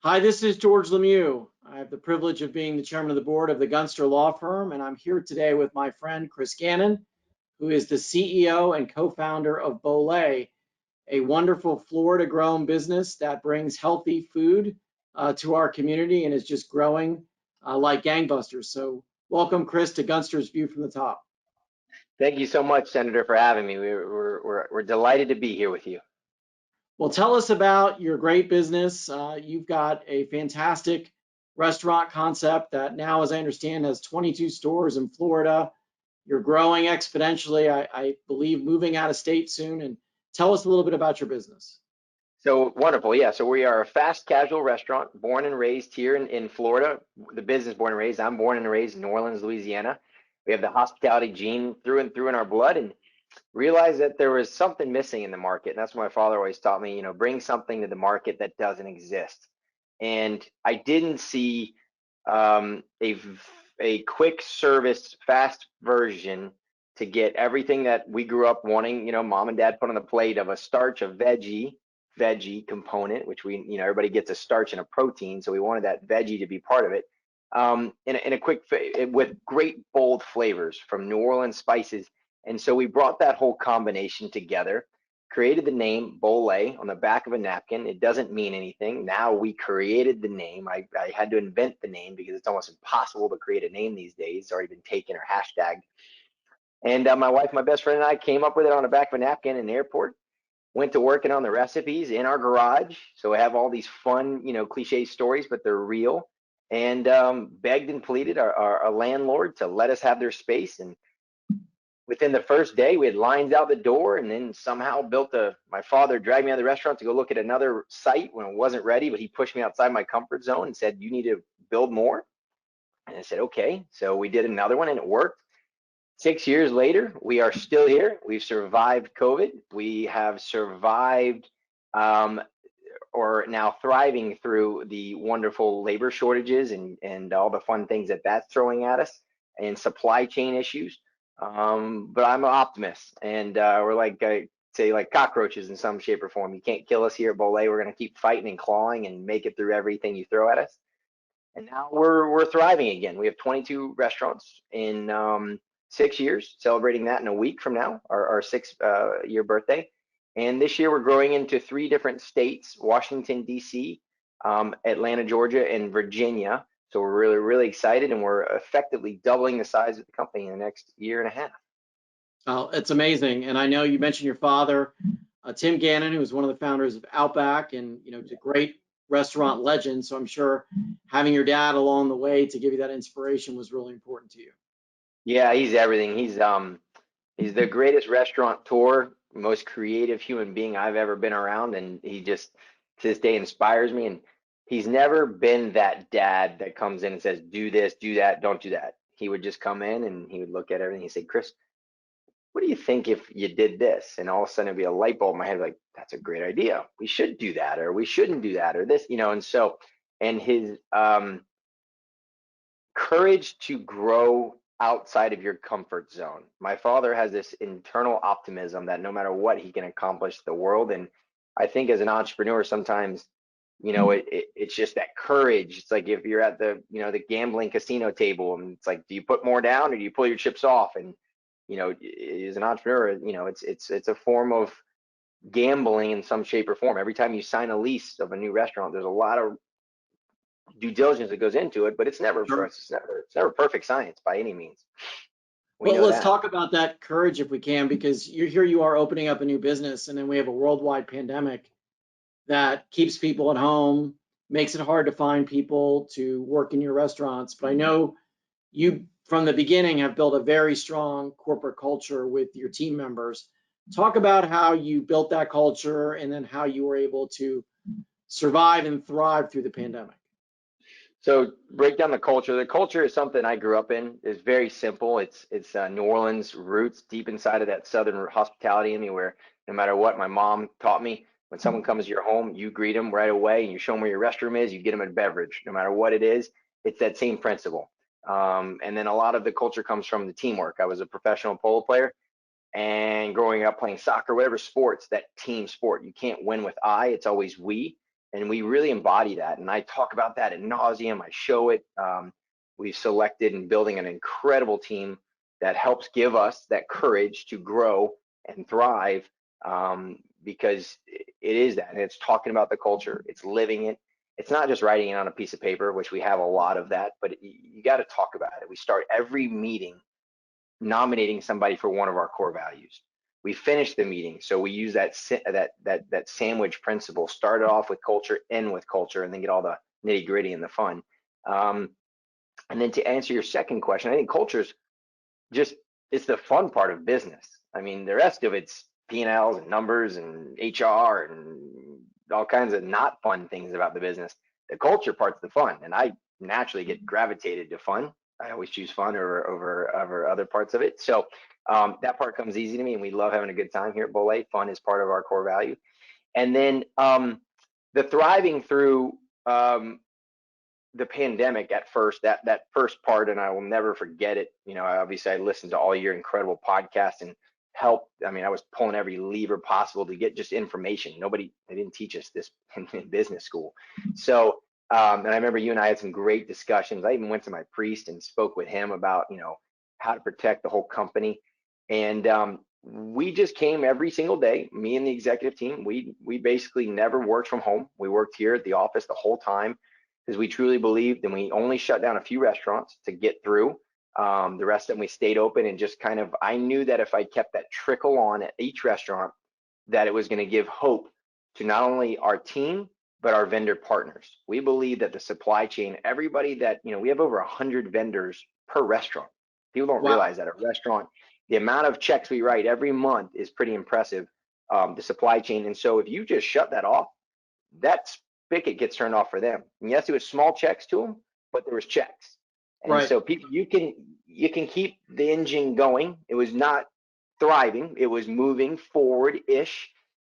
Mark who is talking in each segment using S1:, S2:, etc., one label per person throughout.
S1: Hi, this is George LeMieux. I have the privilege of being the chairman of the board of the Gunster law firm, and I'm here today with my friend Chris Gannon, who is the CEO and co-founder of Bolay, a wonderful Florida-grown business that brings healthy food to our community and is just growing like gangbusters. So welcome, Chris, to Gunster's View from the Top.
S2: Thank you so much, Senator, for having me. We're delighted to be here with you.
S1: Well, tell us about your great business. You've got a fantastic restaurant concept that now, as I understand, has 22 stores in Florida. You're growing exponentially, I believe, moving out of state soon. And tell us a little bit about your business.
S2: So wonderful. Yeah, so we are a fast casual restaurant, born and raised here in Florida. The business born and raised. I'm born and raised in New Orleans, Louisiana. We have the hospitality gene through and through in our blood, and realized that there was something missing in the market. And that's what my father always taught me, bring something to the market that doesn't exist. And I didn't see a quick service, fast version to get everything that we grew up wanting, mom and dad put on the plate of a starch, a veggie component, which everybody gets a starch and a protein. So we wanted that veggie to be part of it. In a quick, with great bold flavors from New Orleans spices. And so we brought that whole combination together, created the name Bolay on the back of a napkin. It doesn't mean anything. Now we created the name. I had to invent the name because it's almost impossible to create a name these days. It's already been taken or hashtagged. And my wife, my best friend, and I came up with it on the back of a napkin in the airport. Went to working on the recipes in our garage. So we have all these fun, cliche stories, but they're real. And begged and pleaded our landlord to let us have their space. And within the first day, we had lines out the door, and then somehow my father dragged me out of the restaurant to go look at another site when it wasn't ready, but he pushed me outside my comfort zone and said, you need to build more. And I said, okay. So we did another one and it worked. 6 years later, we are still here. We've survived COVID. We have survived or now thriving through the wonderful labor shortages and all the fun things that's throwing at us and supply chain issues. But I'm an optimist, and we're like cockroaches in some shape or form. You can't kill us here at Bolay. We're going to keep fighting and clawing and make it through everything you throw at us. And now we're thriving again. We have 22 restaurants in 6 years, celebrating that in a week from now, our 6-year birthday. And this year we're growing into 3 different states: Washington, D.C., Atlanta, Georgia, and Virginia. So we're really, really excited, and we're effectively doubling the size of the company in the next year and a half.
S1: Oh, it's amazing. And I know you mentioned your father, Tim Gannon, who was one of the founders of Outback, and he's a great restaurant legend. So I'm sure having your dad along the way to give you that inspiration was really important to you.
S2: Yeah, he's everything. He's the greatest restaurateur, most creative human being I've ever been around, and he just to this day inspires me. And he's never been that dad that comes in and says, do this, do that, don't do that. He would just come in and he would look at everything. He'd say, Chris, what do you think if you did this? And all of a sudden it'd be a light bulb in my head, like, that's a great idea. We should do that, or we shouldn't do that, or this, and so, and his courage to grow outside of your comfort zone. My father has this internal optimism that no matter what, he can accomplish the world. And I think as an entrepreneur, sometimes, it's just that courage. It's like if you're at the gambling casino table, and it's like, do you put more down or do you pull your chips off? And, as an entrepreneur, it's a form of gambling in some shape or form. Every time you sign a lease of a new restaurant, there's a lot of due diligence that goes into it, but it's never it's never perfect science by any means.
S1: Well, let's talk about that courage if we can, because here you are opening up a new business, and then we have a worldwide pandemic that keeps people at home, makes it hard to find people to work in your restaurants. But I know you, from the beginning, have built a very strong corporate culture with your team members. Talk about how you built that culture and then how you were able to survive and thrive through the pandemic.
S2: So break down the culture. The culture is something I grew up in. It's very simple. It's New Orleans roots, deep inside of that Southern hospitality in me, where no matter what, my mom taught me, when someone comes to your home, you greet them right away and you show them where your restroom is, you get them a beverage, no matter what it is. It's that same principle. And then a lot of the culture comes from the teamwork. I was a professional polo player, and growing up playing soccer, whatever sports, that team sport, you can't win with I, it's always we. And we really embody that. And I talk about that ad nauseum. I show it. We've selected and building an incredible team that helps give us that courage to grow and thrive, because it is that. And it's talking about the culture. It's living it. It's not just writing it on a piece of paper, which we have a lot of that, but you got to talk about it. We start every meeting nominating somebody for one of our core values. We finish the meeting, so we use that sandwich principle. Start it off with culture, end with culture, and then get all the nitty gritty and the fun. And then to answer your second question, I think culture's just, it's the fun part of business. I mean, the rest of it's P&Ls and numbers and HR and all kinds of not fun things about the business. The culture part's the fun, and I naturally get gravitated to fun. I always choose fun over other parts of it. So that part comes easy to me, and we love having a good time here at Bolay. Fun is part of our core value. And then the thriving through the pandemic at first, that first part, and I will never forget it. You know, obviously I listened to all your incredible podcasts and helped. I mean, I was pulling every lever possible to get just information. They didn't teach us this in business school. So, and I remember you and I had some great discussions. I even went to my priest and spoke with him about, you know, how to protect the whole company. And we just came every single day, me and the executive team. We basically never worked from home. We worked here at the office the whole time, because we truly believed, and we only shut down a few restaurants to get through. The rest of them we stayed open, and just kind of, I knew that if I kept that trickle on at each restaurant, that it was going to give hope to not only our team, but our vendor partners. We believe that the supply chain, everybody that, you know, we have over 100 vendors per restaurant. People don't realize that a restaurant, the amount of checks we write every month is pretty impressive, the supply chain. And so if you just shut that off, that spigot gets turned off for them. And yes, it was small checks to them, but there was checks. And so people, you can keep the engine going. It was not thriving. It was moving forward-ish.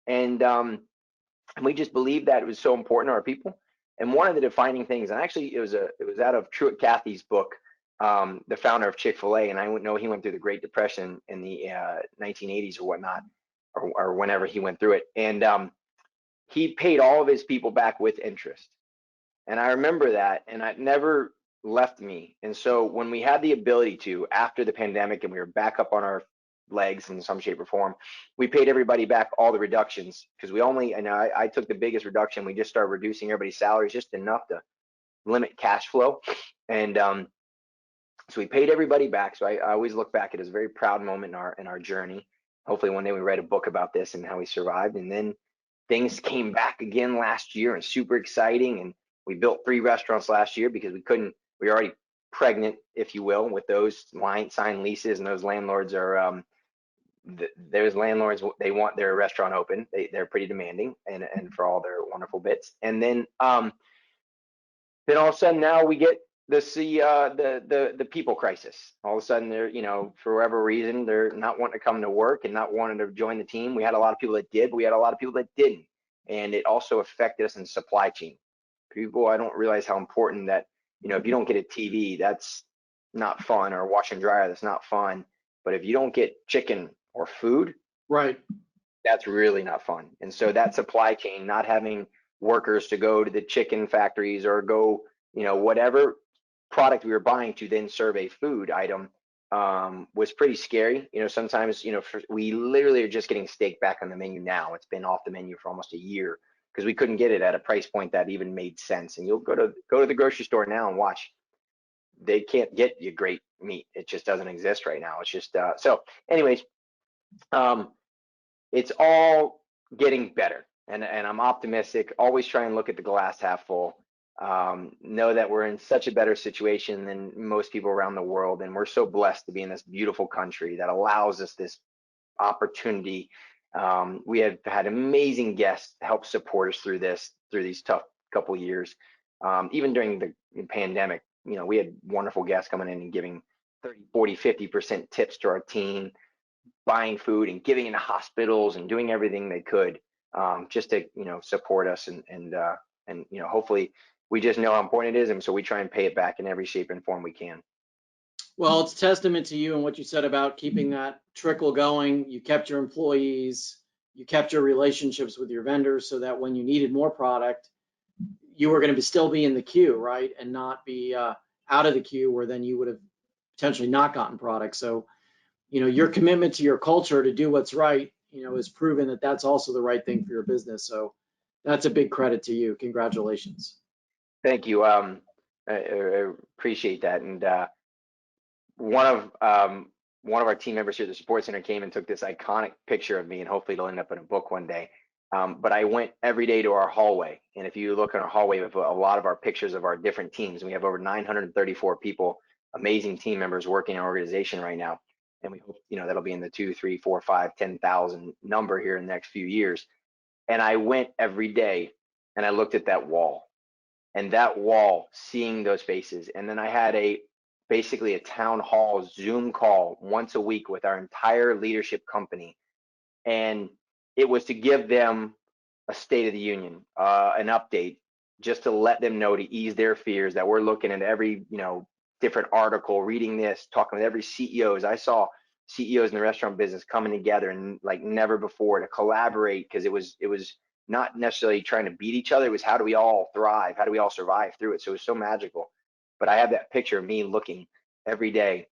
S2: And we just believed that it was so important to our people. And one of the defining things, and actually it was out of Truett Cathy's book, the founder of Chick-fil-A, and I know he went through the Great Depression in the 1980s or whatnot, or whenever he went through it. And he paid all of his people back with interest. And I remember that, and it never left me. And so when we had the ability to, after the pandemic, and we were back up on our legs in some shape or form, we paid everybody back all the reductions, because we only, and I took the biggest reduction. We just started reducing everybody's salaries just enough to limit cash flow. And so we paid everybody back. So I always look back at it as a very proud moment in our journey. Hopefully one day we write a book about this and how we survived. And then things came back again last year, and super exciting. And we built 3 restaurants last year because we were already pregnant, if you will, with those signed leases. And those landlords are, there's landlords, they want their restaurant open. They're pretty demanding, and for all their wonderful bits. And then all of a sudden now we get the people crisis. All of a sudden they're, you know, for whatever reason, they're not wanting to come to work and not wanting to join the team. We had a lot of people that did, but we had a lot of people that didn't. And it also affected us in supply chain. People, I don't realize how important that, you know, if you don't get a TV, that's not fun, or a wash and dryer, that's not fun. But if you don't get chicken or food,
S1: right,
S2: that's really not fun. And so that supply chain, not having workers to go to the chicken factories or go, you know, whatever product we were buying to then serve a food item, was pretty scary. You know, sometimes, you know, we literally are just getting steak back on the menu now. It's been off the menu for almost a year because we couldn't get it at a price point that even made sense. And you'll go to the grocery store now and watch, they can't get you great meat. It just doesn't exist right now. It's just so anyways, it's all getting better, and I'm optimistic. Always try and look at the glass half full. Know that we're in such a better situation than most people around the world, and we're so blessed to be in this beautiful country that allows us this opportunity. We have had amazing guests help support us through these tough couple years. Even during the pandemic, you know, we had wonderful guests coming in and giving 30, 40, 50% tips to our team, buying food and giving into hospitals and doing everything they could, just to, you know, support us, and you know, hopefully we just know how important it is, and so we try and pay it back in every shape and form we can.
S1: Well, it's a testament to you and what you said about keeping that trickle going. You kept your employees, you kept your relationships with your vendors, so that when you needed more product, you were going to still be in the queue, right? And not be out of the queue where then you would have potentially not gotten products. So, your commitment to your culture to do what's right, is proven that that's also the right thing for your business. So that's a big credit to you. Congratulations.
S2: Thank you. I appreciate that. And one of our team members here at the Support Center came and took this iconic picture of me, and hopefully it'll end up in a book one day. But I went every day to our hallway, and if you look in our hallway, we have a lot of our pictures of our different teams. We have over 934 people, amazing team members working in our organization right now, and we hope that'll be in the 2, 3, 4, 5, 10,000 number here in the next few years. And I went every day, and I looked at that wall, and that wall, seeing those faces, and then I had basically a town hall Zoom call once a week with our entire leadership company, and it was to give them a State of the Union, an update, just to let them know, to ease their fears, that we're looking at every different article, reading this, talking with every CEOs. I saw CEOs in the restaurant business coming together and like never before to collaborate, because it was not necessarily trying to beat each other. It was, how do we all thrive? How do we all survive through it? So it was so magical. But I have that picture of me looking every day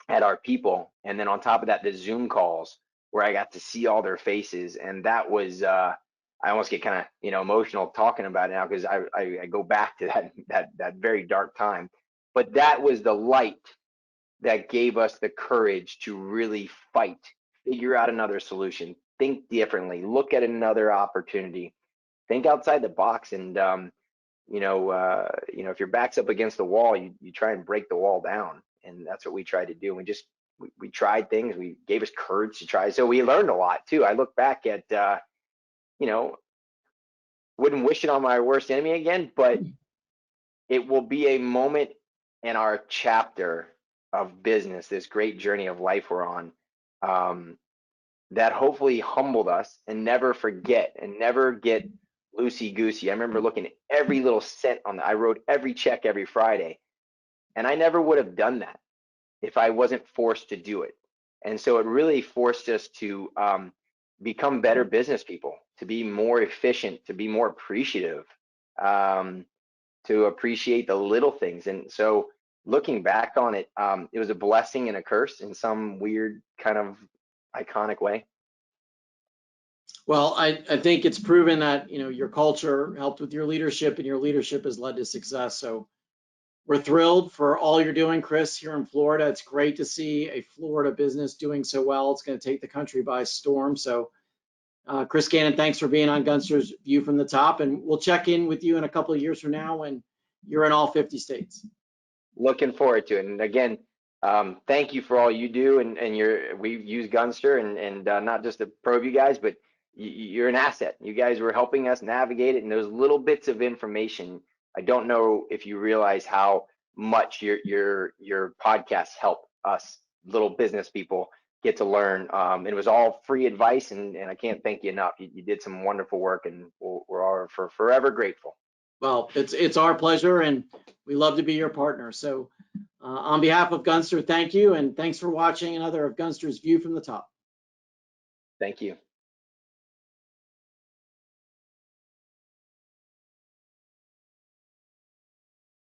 S2: at our people, and then on top of that, the Zoom calls where I got to see all their faces, and that was I almost get kind of emotional talking about it now, because I go back to that very dark time. But that was the light that gave us the courage to really fight, figure out another solution, think differently, look at another opportunity, think outside the box. And if your back's up against the wall, you try and break the wall down, and that's what we tried to do. We tried things. We gave us courage to try. So we learned a lot too. I look back at, wouldn't wish it on my worst enemy again, but it will be a moment in our chapter of business, this great journey of life we're on, that hopefully humbled us, and never forget and never get loosey-goosey. I remember looking at every little cent I wrote every check every Friday, and I never would have done that if I wasn't forced to do it. And so it really forced us to become better business people, to be more efficient, to be more appreciative, to appreciate the little things. And so looking back on it, it was a blessing and a curse in some weird kind of iconic way.
S1: Well, I think it's proven that your culture helped with your leadership, and your leadership has led to success. So we're thrilled for all you're doing, Chris, here in Florida. It's great to see a Florida business doing so well. It's going to take the country by storm. So Chris Gannon, thanks for being on Gunster's View from the Top, and we'll check in with you in a couple of years from now when you're in all 50 states.
S2: Looking forward to it. And again, thank you for all you do. And we use Gunster, and not just to probe you guys, but you're an asset. You guys were helping us navigate it, and those little bits of information, I don't know if you realize how much your podcasts help us little business people get to learn. It was all free advice, and I can't thank you enough. You did some wonderful work, and we're all forever grateful.
S1: Well, it's our pleasure, and we love to be your partner. So on behalf of Gunster, thank you, and thanks for watching another of Gunster's View from the Top.
S2: Thank you.